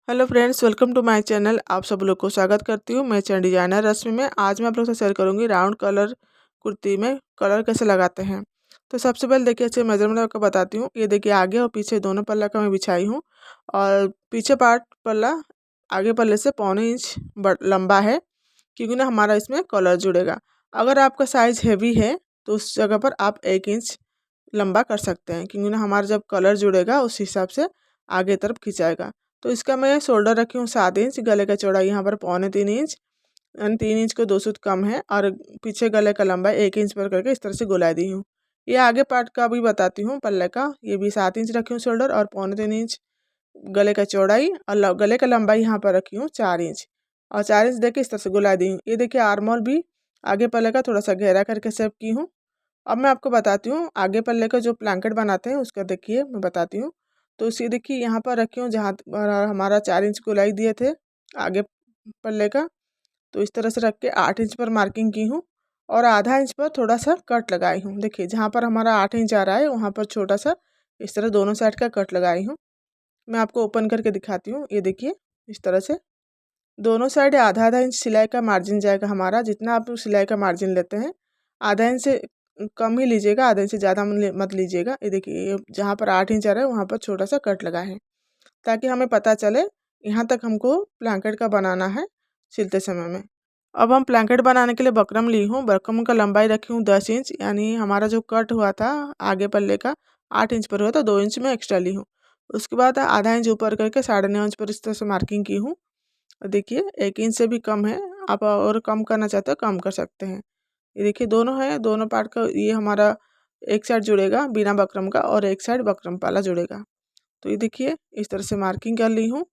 Hello friends, welcome to my channel. आप सब लोग को स्वागत करती हूँ। मैं चैनल डिजाइनर रश्मि में। आज मैं आप लोग से शेयर करूँगी राउंड कलर कुर्ती में कलर कैसे लगाते हैं। तो सबसे पहले देखिए, अच्छे मेजरमेंट आपको बताती हूँ। ये देखिए, आगे और पीछे दोनों पल्ला का मैं बिछाई हूँ और पीछे पार्ट पल्ला आगे पल्ले से 1.25 इंच लंबा है, क्योंकि ना हमारा इसमें कलर जुड़ेगा। अगर आपका साइज़ हैवी है तो उस जगह पर आप 1 इंच लंबा कर सकते हैं, क्योंकि ना हमारा जब कलर जुड़ेगा उस हिसाब से आगे तरफ खिंचाएगा। तो इसका मैं शोल्डर रखी हूँ 7 इंच, गले का चौड़ाई यहाँ पर 3.25 इंच, यानी 3 इंच को 2 सूत कम है, और पीछे गले का लंबाई 1 इंच पर करके इस तरह से गोलाई दी हूँ। ये आगे पार्ट का भी बताती हूँ, पल्ले का। ये भी 7 इंच रखी हूँ शोल्डर, और 3.25 इंच गले का चौड़ाई, और गले का लंबाई यहाँ पर रखी हूँ 4 इंच, और 4 इंच देके इस तरह से गोलाई दी हूँ। ये देखिए, आर्मोल भी आगे पल्ले का थोड़ा सा घेरा करके शेप की हूँ। अब मैं आपको बताती हूँ आगे पल्ले का जो ब्लैंकेट बनाते हैं उसका। देखिए, मैं बताती हूँ। तो इसे देखिए, यहाँ पर रखी हूँ जहाँ पर हमारा 4 इंच गोलाई दिए थे आगे पल्ले का। तो इस तरह से रख के 8 इंच पर मार्किंग की हूँ, और आधा इंच पर थोड़ा सा कट लगाई हूँ। देखिए, जहाँ पर हमारा 8 इंच आ रहा है वहाँ पर छोटा सा इस तरह दोनों साइड का कट लगाई हूँ। मैं आपको ओपन करके दिखाती हूँ। ये देखिए, इस तरह से दोनों साइड आधा आधा इंच सिलाई का मार्जिन जाएगा हमारा। जितना आप सिलाई का मार्जिन लेते हैं, आधा इंच से कम ही लीजिएगा, आधा इंच से ज़्यादा मत लीजिएगा। ये देखिए, जहाँ पर 8 इंच आ रहा है वहाँ पर छोटा सा कट लगा है, ताकि हमें पता चले यहाँ तक हमको ब्लैंकेट का बनाना है सिलते समय में। अब हम ब्लैंकेट बनाने के लिए बकरम ली हूँ। बकरम का लंबाई रखी हूँ 10 इंच, यानी हमारा जो कट हुआ था आगे पल्ले का 8 इंच पर हुआ था, 2 इंच में एक्स्ट्रा ली हूँ। उसके बाद आधा इंच ऊपर करके 9.5 इंच पर इस तरह से मार्किंग की हूँ। देखिए, 1 इंच से भी कम है, आप और कम करना चाहते हो कम कर सकते हैं। ये देखिए, दोनों है, दोनों पार्ट का ये हमारा एक साइड जुड़ेगा बिना बकरम का, और एक साइड बकरम वाला जुड़ेगा। तो ये देखिए, इस तरह से मार्किंग कर ली हूँ।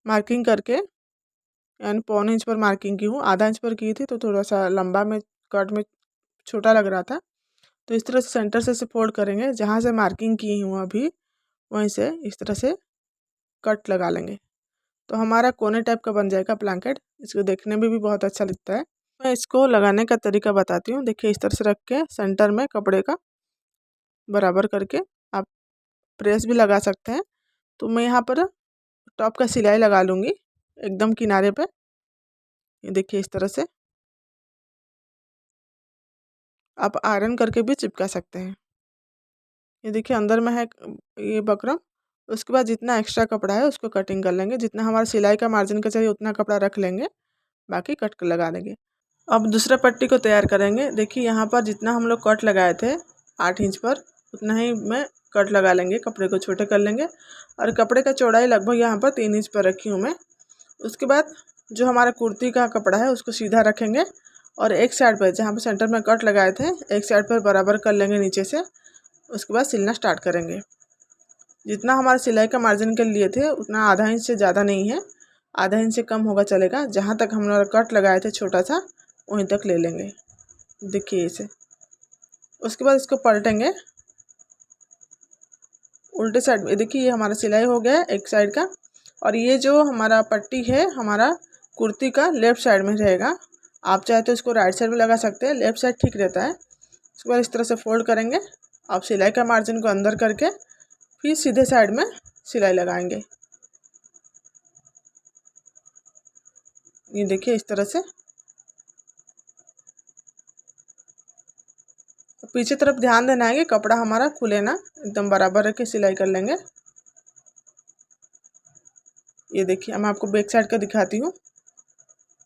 मार्किंग करके यानी 1.25 इंच पर मार्किंग की हूँ। आधा इंच पर की थी तो थोड़ा सा लंबा में कट में छोटा लग रहा था। तो इस तरह से सेंटर से फोल्ड करेंगे, जहाँ से मार्किंग की हूँ अभी वहीं से इस तरह से कट लगा लेंगे। तो हमारा कोने टाइप का बन जाएगा ब्लैंकेट। इसको देखने में भी बहुत अच्छा लगता है। मैं इसको लगाने का तरीका बताती हूँ। देखिए, इस तरह से रख के सेंटर में कपड़े का बराबर करके आप प्रेस भी लगा सकते हैं। तो मैं यहाँ पर टॉप का सिलाई लगा लूँगी एकदम किनारे पे। ये देखिए, इस तरह से आप आयरन करके भी चिपका सकते हैं। ये देखिए, अंदर में है ये बकरम। उसके बाद जितना एक्स्ट्रा कपड़ा है उसको कटिंग कर लेंगे। जितना हमारा सिलाई का मार्जिन का चाहिए उतना कपड़ा रख लेंगे, बाकी कट कर लगा देंगे। अब दूसरा पट्टी को तैयार करेंगे। देखिए, यहाँ पर जितना हम लोग कट लगाए थे 8 इंच पर, उतना ही मैं कट लगा लेंगे। कपड़े को छोटे कर लेंगे, और कपड़े का चौड़ाई लगभग यहाँ पर 3 इंच पर रखी हूँ मैं। उसके बाद जो हमारा कुर्ती का कपड़ा है उसको सीधा रखेंगे, और एक साइड पर जहाँ पर सेंटर में कट लगाए थे एक साइड पर बराबर कर लेंगे नीचे से। उसके बाद सिलना स्टार्ट करेंगे। जितना हमारा सिलाई का मार्जिन के लिए थे उतना आधा इंच से ज़्यादा नहीं है, आधा इंच से कम होगा चलेगा। जहाँ तक हम लोग कट लगाए थे छोटा सा वहीं तक ले लेंगे। देखिए इसे। उसके बाद इसको पलटेंगे उल्टे साइड में। देखिए, ये हमारा सिलाई हो गया एक साइड का, और ये जो हमारा पट्टी है हमारा कुर्ती का लेफ़्ट साइड में रहेगा। आप चाहे तो इसको राइट साइड में लगा सकते हैं, लेफ़्ट साइड ठीक रहता है। उसके बाद इस तरह से फोल्ड करेंगे। आप सिलाई का मार्जिन को अंदर करके फिर सीधे साइड में सिलाई लगाएंगे। ये देखिए, इस तरह से पीछे तरफ ध्यान देना है कि कपड़ा हमारा खुले ना, एकदम बराबर रख के सिलाई कर लेंगे। ये देखिए, मैं आपको बैक साइड का दिखाती हूँ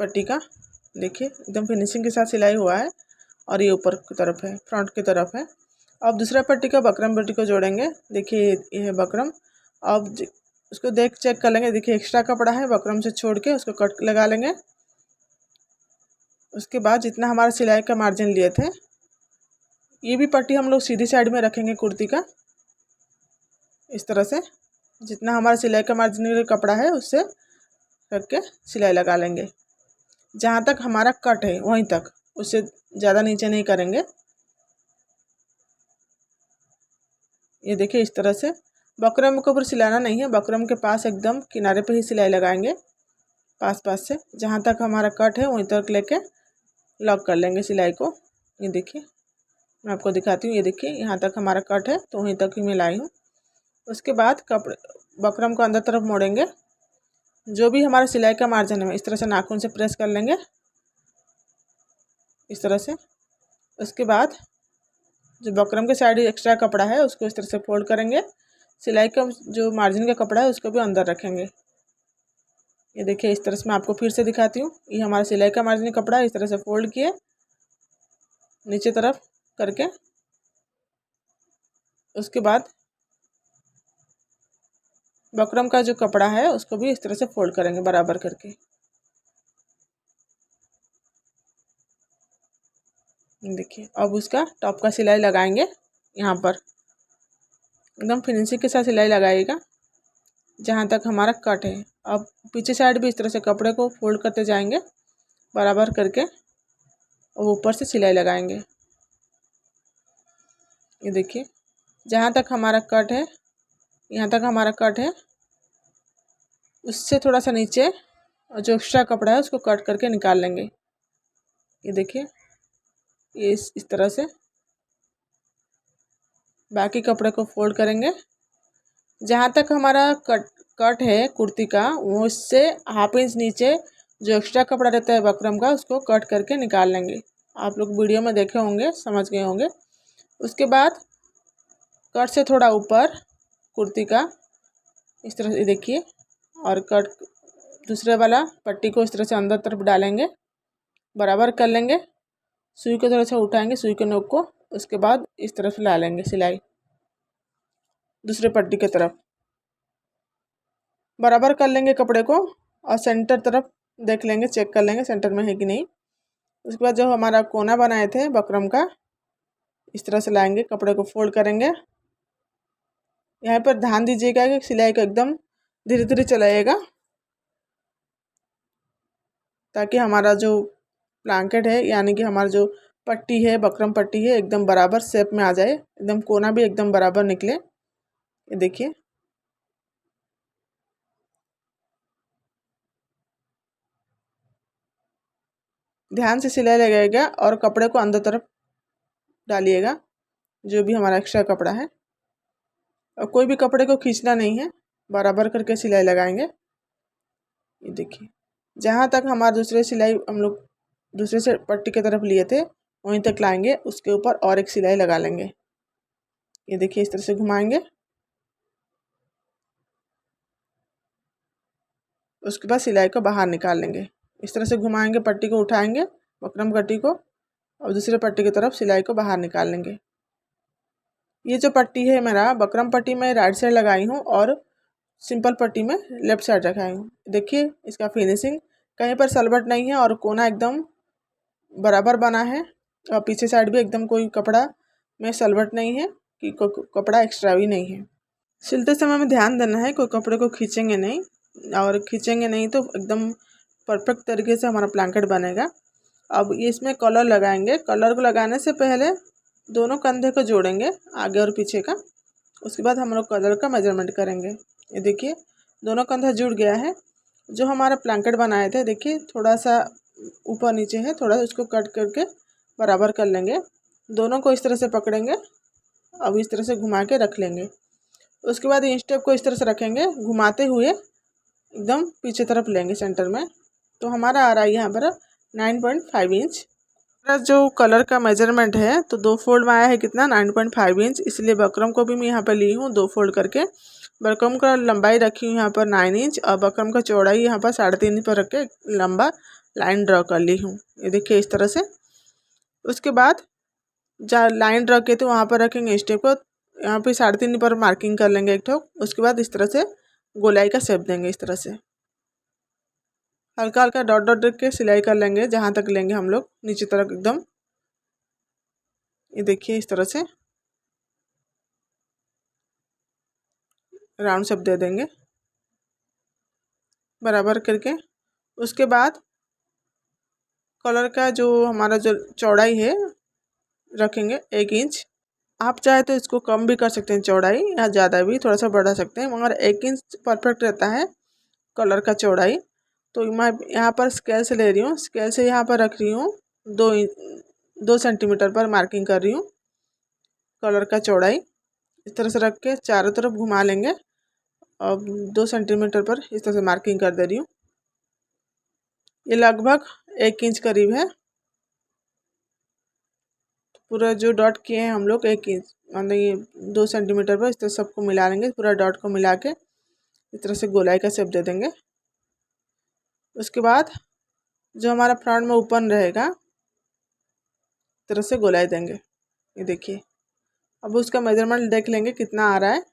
पट्टी का। देखिए, एकदम फिनिशिंग के साथ सिलाई हुआ है, और ये ऊपर की तरफ है, फ्रंट की तरफ है। अब दूसरा पट्टी का बकरम पट्टी को जोड़ेंगे। देखिए, ये है बकरम। अब उसको देख चेक कर लेंगे। देखिए, एक्स्ट्रा कपड़ा है, बकरम से छोड़ के उसको कट लगा लेंगे। उसके बाद जितना हमारा सिलाई का मार्जिन लिए थे, ये भी पट्टी हम लोग सीधी साइड में रखेंगे कुर्ती का। इस तरह से जितना हमारा सिलाई का मार्जिन कपड़ा है उससे करके सिलाई लगा लेंगे। जहाँ तक हमारा कट है वहीं तक, उससे ज़्यादा नीचे नहीं करेंगे। ये देखिए, इस तरह से बकरम के ऊपर सिलाना नहीं है, बकरम के पास एकदम किनारे पे ही सिलाई लगाएंगे। पास पास से जहाँ तक हमारा कट है वहीं तक लेके लॉक कर लेंगे सिलाई को। ये देखिए, मैं आपको दिखाती हूँ। ये देखिए, यहाँ तक हमारा कट है तो वहीं तक ही मैं लाई हूँ। उसके बाद कपड़े बकरम को अंदर तरफ मोड़ेंगे, जो भी हमारा सिलाई का मार्जिन है इस तरह से नाखून से प्रेस कर लेंगे, इस तरह से। उसके बाद जो बकरम के साइड एक्स्ट्रा कपड़ा है उसको इस तरह से फोल्ड करेंगे। सिलाई का जो मार्जिन का कपड़ा है उसको भी अंदर रखेंगे। ये देखिए इस तरह से मैं आपको फिर से दिखाती हूँ। ये हमारा सिलाई का मार्जिन कपड़ा है, इस तरह से फोल्ड किए नीचे तरफ करके। उसके बाद बकरम का जो कपड़ा है उसको भी इस तरह से फोल्ड करेंगे बराबर करके। देखिए अब उसका टॉप का सिलाई लगाएंगे। यहाँ पर एकदम फिनिशिंग के साथ सिलाई लगाइएगा जहाँ तक हमारा कट है। अब पीछे साइड भी इस तरह से कपड़े को फोल्ड करते जाएंगे बराबर करके और ऊपर से सिलाई लगाएंगे। ये देखिए जहाँ तक हमारा कट है, यहाँ तक हमारा कट है, उससे थोड़ा सा नीचे और जो एक्स्ट्रा कपड़ा है उसको कट करके निकाल लेंगे। ये देखिए ये इस तरह से बाकी कपड़े को फोल्ड करेंगे। जहाँ तक हमारा कट है कुर्ती का वो उससे हाफ इंच नीचे जो एक्स्ट्रा कपड़ा रहता है बकरम का उसको कट करके निकाल लेंगे। आप लोग वीडियो में देखे होंगे, समझ गए होंगे। उसके बाद कट से थोड़ा ऊपर कुर्ती का इस तरह से देखिए और कट दूसरे वाला पट्टी को इस तरह से अंदर तरफ डालेंगे, बराबर कर लेंगे। सुई को थोड़ा सा उठाएंगे, सुई के नोक को। उसके बाद इस तरफ ला लेंगे सिलाई दूसरे पट्टी की तरफ, बराबर कर लेंगे कपड़े को और सेंटर तरफ देख लेंगे, चेक कर लेंगे सेंटर में है कि नहीं। उसके बाद जो हमारा कोना बनाए थे बकरम का इस तरह से लाएंगे, कपड़े को फोल्ड करेंगे। यहाँ पर ध्यान दीजिएगा कि सिलाई को एकदम धीरे धीरे चलाइएगा ताकि हमारा जो ब्लैंकेट है यानी कि हमारा जो पट्टी है बकरम पट्टी है एकदम बराबर शेप में आ जाए, एकदम कोना भी एकदम बराबर निकले। ये देखिए ध्यान से सिलाई लगाइएगा और कपड़े को अंदर तरफ डालिएगा जो भी हमारा एक्स्ट्रा कपड़ा है। और कोई भी कपड़े को खींचना नहीं है, बराबर करके सिलाई लगाएंगे। ये देखिए जहाँ तक हमारा दूसरे सिलाई हम लोग दूसरे से पट्टी की तरफ लिए थे वहीं तक लाएंगे, उसके ऊपर और एक सिलाई लगा लेंगे। ये देखिए इस तरह से घुमाएंगे। उसके बाद सिलाई को बाहर निकाल लेंगे। इस तरह से घुमाएंगे, पट्टी को उठाएंगे बकरम पट्टी को और दूसरे पट्टी की तरफ सिलाई को बाहर निकाल लेंगे। ये जो पट्टी है मेरा बकरम पट्टी में राइट साइड लगाई हूँ और सिंपल पट्टी में लेफ्ट साइड रखाई हूँ। देखिए इसका फिनिशिंग कहीं पर सलवट नहीं है और कोना एकदम बराबर बना है और पीछे साइड भी एकदम कोई कपड़ा में सलवट नहीं है कि कपड़ा एक्स्ट्रा भी नहीं है। सिलते समय में ध्यान देना है कोई कपड़े को खींचेंगे नहीं, और खींचेंगे नहीं तो एकदम परफेक्ट तरीके से हमारा ब्लैंकेट बनेगा। अब ये इसमें कलर लगाएंगे। कलर को लगाने से पहले दोनों कंधे को जोड़ेंगे आगे और पीछे का। उसके बाद हम लोग कलर का मेजरमेंट करेंगे। ये देखिए दोनों कंधा जुड़ गया है। जो हमारा ब्लैंकेट बनाए थे देखिए थोड़ा सा ऊपर नीचे है, थोड़ा सा उसको कट करके बराबर कर लेंगे। दोनों को इस तरह से पकड़ेंगे, अब इस तरह से घुमा के रख लेंगे। उसके बाद इंच टेप को इस तरह से रखेंगे घुमाते हुए एकदम पीछे तरफ लेंगे सेंटर में। तो हमारा आ रहा है यहाँ पर 9.5 इंच। जो कलर का मेजरमेंट है तो 2 फोल्ड में आया है कितना 9.5 इंच, इसलिए बकरम को भी मैं यहाँ पर ली हूँ 2 फोल्ड करके। बकरम का लंबाई रखी हूँ यहाँ पर 9 इंच और बकरम का चौड़ाई यहाँ पर 3.5 इंच पर रख के लंबा लाइन ड्रॉ कर ली हूँ। ये देखिए इस तरह से। उसके बाद जहाँ लाइन ड्रॉ किए थे वहाँ पर रखेंगे स्टेप को, यहाँ पे 3.5 इंच पर मार्किंग कर लेंगे एक ठोक। उसके बाद इस तरह से गोलाई का शेप देंगे, इस तरह से हल्का हल्का डॉट डॉट के सिलाई कर लेंगे जहाँ तक लेंगे हम लोग नीचे तरफ एकदम। ये देखिए इस तरह से राउंड शेप दे देंगे बराबर करके। उसके बाद कलर का जो हमारा जो चौड़ाई है रखेंगे 1 इंच। आप चाहे तो इसको कम भी कर सकते हैं चौड़ाई, या ज़्यादा भी थोड़ा सा बढ़ा सकते हैं, मगर 1 इंच परफेक्ट रहता है कलर का चौड़ाई। तो मैं यहाँ पर स्केल से ले रही हूँ, स्केल से यहाँ पर रख रही हूँ 2 सेंटीमीटर पर मार्किंग कर रही हूँ कलर का चौड़ाई। इस तरह से रख के चारों तरफ घुमा लेंगे अब 2 सेंटीमीटर पर इस तरह से मार्किंग कर दे रही हूँ। ये लगभग 1 इंच करीब है। पूरा जो डॉट किए हैं हम लोग 1 इंच मतलब ये 2 सेंटीमीटर पर इस तरह सबको मिला लेंगे। पूरा डॉट को मिला के इस तरह से गोलाई का शेप दे देंगे। उसके बाद जो हमारा फ्रंट में ओपन रहेगा इस तरह से गोलाई देंगे। ये देखिए, अब उसका मेजरमेंट देख लेंगे कितना आ रहा है।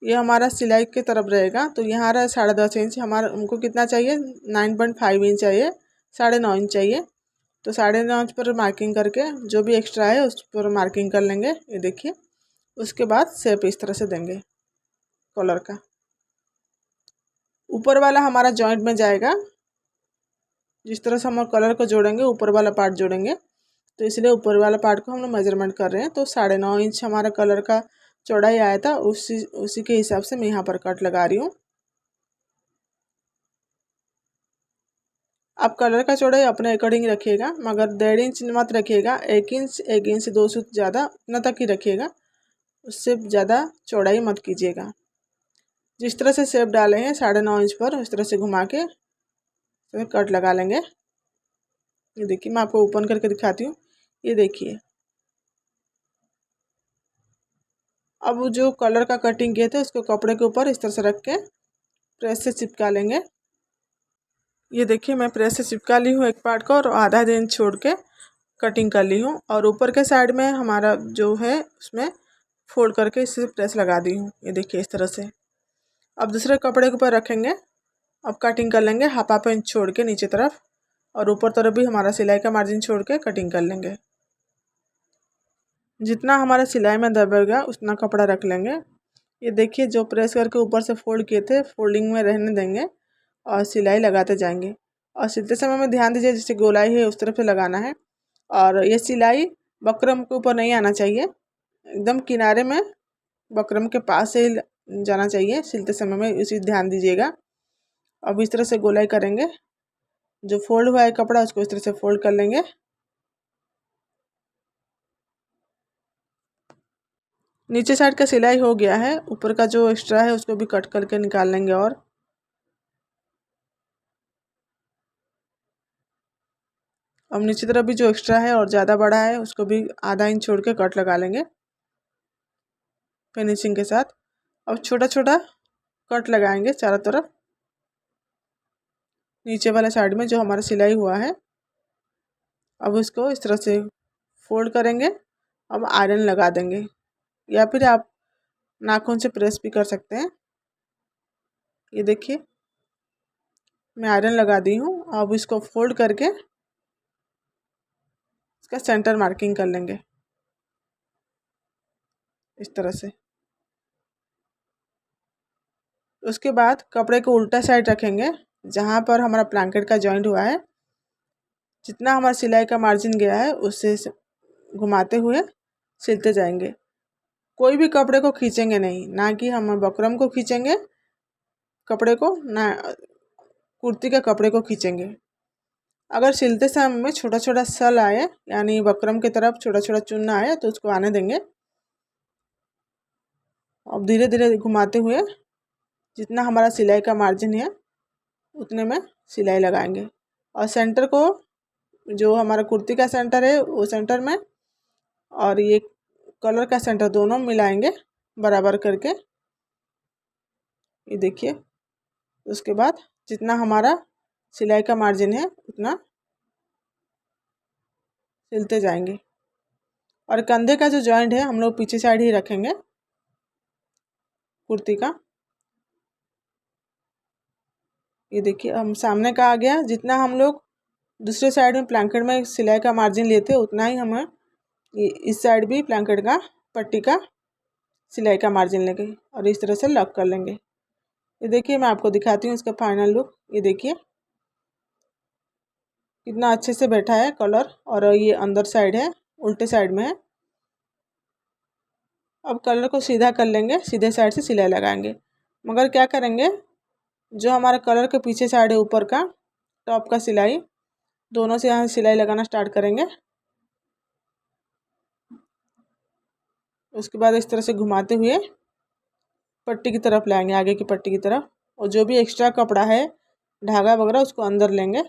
ये हमारा सिलाई की तरफ रहेगा तो यहाँ आ रहा है 10.5 इंच। हमारा हमको कितना चाहिए 9.5 इंच चाहिए, 9.5 इंच चाहिए। तो 9.5 इंच पर मार्किंग करके जो भी एक्स्ट्रा है उस पर मार्किंग कर लेंगे। ये देखिए, उसके बाद शेप इस तरह से देंगे कॉलर का। ऊपर वाला हमारा जॉइंट में जाएगा। जिस तरह से हम कलर को जोड़ेंगे ऊपर वाला पार्ट जोड़ेंगे, तो इसलिए ऊपर वाला पार्ट को हम लोग मेजरमेंट कर रहे हैं। तो 9.5 इंच हमारा कलर का चौड़ाई आया था, उसी के हिसाब से मैं यहाँ पर कट लगा रही हूँ। आप कलर का चौड़ाई अपने अकॉर्डिंग रखिएगा, मगर 1.5 इंच मत रखिएगा। 1 इंच 2 सूत ज़्यादा उतना तक ही रखिएगा, उससे ज़्यादा चौड़ाई मत कीजिएगा। जिस तरह से शेप डाले हैं 9.5 इंच पर उस तरह से घुमा के कट लगा लेंगे। ये देखिए, मैं आपको ओपन करके दिखाती हूँ। ये देखिए, अब जो कलर का कटिंग किए थे उसको कपड़े के ऊपर इस तरह से रख के प्रेस से चिपका लेंगे। ये देखिए, मैं प्रेस से चिपका ली हूँ एक पार्ट को और आधा इंच छोड़ के कटिंग कर ली हूँ। और ऊपर के साइड में हमारा जो है उसमें फोल्ड करके इसे प्रेस लगा दी हूँ। ये देखिए इस तरह से। अब दूसरे कपड़े के ऊपर रखेंगे। अब कटिंग कर लेंगे हाफ इंच छोड़ के नीचे तरफ, और ऊपर तरफ भी हमारा सिलाई का मार्जिन छोड़ के कटिंग कर लेंगे। जितना हमारा सिलाई में दबेगा उतना कपड़ा रख लेंगे। ये देखिए, जो प्रेस करके ऊपर से फोल्ड किए थे फोल्डिंग में रहने देंगे और सिलाई लगाते जाएंगे। और सिलते समय में ध्यान दीजिए, जैसे गोलाई है उस तरफ से लगाना है। और ये सिलाई बकरम के ऊपर नहीं आना चाहिए, एकदम किनारे में बकरम के पास से ही जाना चाहिए सिलते समय में, इसी ध्यान दीजिएगा। अब इस तरह से गोलाई करेंगे। जो फोल्ड हुआ है कपड़ा उसको इस तरह से फोल्ड कर लेंगे। नीचे साइड का सिलाई हो गया है, ऊपर का जो एक्स्ट्रा है उसको भी कट करके निकाल लेंगे। और अब नीचे तरफ भी जो एक्स्ट्रा है और ज़्यादा बड़ा है उसको भी आधा इंच छोड़ के कट लगा लेंगे फिनिशिंग के साथ। अब छोटा छोटा कट लगाएंगे चारों तरफ। नीचे वाला साइड में जो हमारा सिलाई हुआ है, अब उसको इस तरह से फोल्ड करेंगे। अब आयरन लगा देंगे, या फिर आप नाखून से प्रेस भी कर सकते हैं। ये देखिए, मैं आयरन लगा दी हूँ। अब इसको फोल्ड करके इसका सेंटर मार्किंग कर लेंगे इस तरह से। उसके बाद कपड़े को उल्टा साइड रखेंगे, जहाँ पर हमारा ब्लैंकेट का जॉइंट हुआ है। जितना हमारा सिलाई का मार्जिन गया है उससे घुमाते हुए सिलते जाएंगे। कोई भी कपड़े को खींचेंगे नहीं, ना कि हम बकरम को खींचेंगे कपड़े को, ना कुर्ती के कपड़े को खींचेंगे। अगर सिलते समय में छोटा छोटा सल आए, यानी बकरम की तरफ छोटा छोटा चुनना आए, तो उसको आने देंगे। अब धीरे धीरे घुमाते हुए जितना हमारा सिलाई का मार्जिन है उतने में सिलाई लगाएंगे। और सेंटर को, जो हमारा कुर्ती का सेंटर है वो सेंटर में और ये कलर का सेंटर दोनों मिलाएंगे बराबर करके। ये देखिए, उसके बाद जितना हमारा सिलाई का मार्जिन है उतना सिलते जाएंगे। और कंधे का जो जॉइंट है हम लोग पीछे साइड ही रखेंगे कुर्ती का। ये देखिए, हम सामने का आ गया। जितना हम लोग दूसरे साइड में ब्लैंकेट में सिलाई का मार्जिन लेते उतना ही हमें इस साइड भी ब्लैंकेट का पट्टी का सिलाई का मार्जिन लेंगे और इस तरह से लॉक कर लेंगे। ये देखिए, मैं आपको दिखाती हूँ इसका फाइनल लुक। ये देखिए कितना अच्छे से बैठा है कलर, और ये अंदर साइड है, उल्टे साइड में है। अब कलर को सीधा कर लेंगे, सीधे साइड से सिलाई लगाएंगे। मगर क्या करेंगे, जो हमारा कलर के पीछे साइड है ऊपर का टॉप का सिलाई, दोनों से यहाँ सिलाई लगाना स्टार्ट करेंगे। उसके बाद इस तरह से घुमाते हुए पट्टी की तरफ लाएंगे, आगे की पट्टी की तरफ, और जो भी एक्स्ट्रा कपड़ा है धागा वगैरह उसको अंदर लेंगे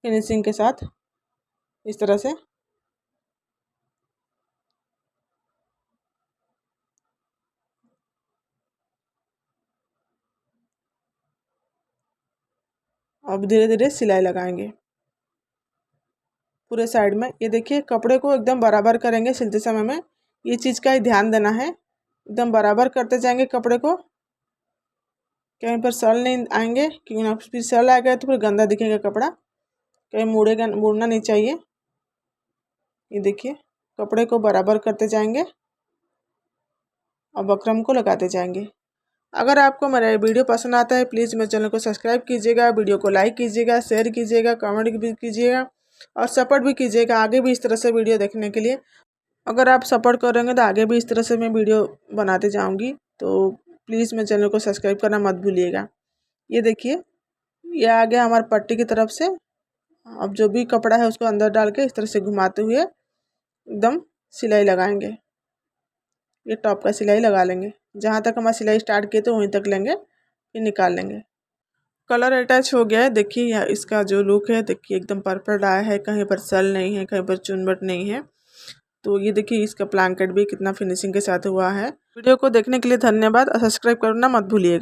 फिनिशिंग के साथ इस तरह से। अब धीरे धीरे सिलाई लगाएंगे पूरे साइड में। ये देखिए कपड़े को एकदम बराबर करेंगे सिलते समय में, ये चीज़ का ही ध्यान देना है। एकदम बराबर करते जाएंगे कपड़े को, कहीं पर सल नहीं आएंगे, क्योंकि ना फिर सल आएगा तो फिर गंदा दिखेगा कपड़ा, कहीं मुड़ना नहीं चाहिए। ये देखिए कपड़े को बराबर करते जाएंगे और बकरम को लगाते जाएंगे। अगर आपको मेरा ये वीडियो पसंद आता है प्लीज़ मेरे चैनल को सब्सक्राइब कीजिएगा, वीडियो को लाइक कीजिएगा, शेयर कीजिएगा, कमेंट भी कीजिएगा और सपोर्ट भी कीजिएगा आगे भी इस तरह से वीडियो देखने के लिए। अगर आप सपोर्ट करेंगे तो आगे भी इस तरह से मैं वीडियो बनाते जाऊंगी, तो प्लीज़ मेरे चैनल को सब्सक्राइब करना मत भूलिएगा। ये देखिए ये आ गया हमारे पट्टी की तरफ से। अब जो भी कपड़ा है उसको अंदर डाल के इस तरह से घुमाते हुए एकदम सिलाई लगाएंगे। ये टॉप का सिलाई लगा लेंगे, जहाँ तक हमारा सिलाई स्टार्ट किए तो वहीं तक लेंगे, फिर निकाल लेंगे। कलर अटैच हो गया है, देखिए यह इसका जो लुक है देखिए एकदम परफेक्ट आया है, कहीं पर सल नहीं है, कहीं पर चुनबट नहीं है। तो ये देखिए इसका ब्लैंकेट भी कितना फिनिशिंग के साथ हुआ है। वीडियो को देखने के लिए धन्यवाद और सब्सक्राइब करना मत भूलिएगा।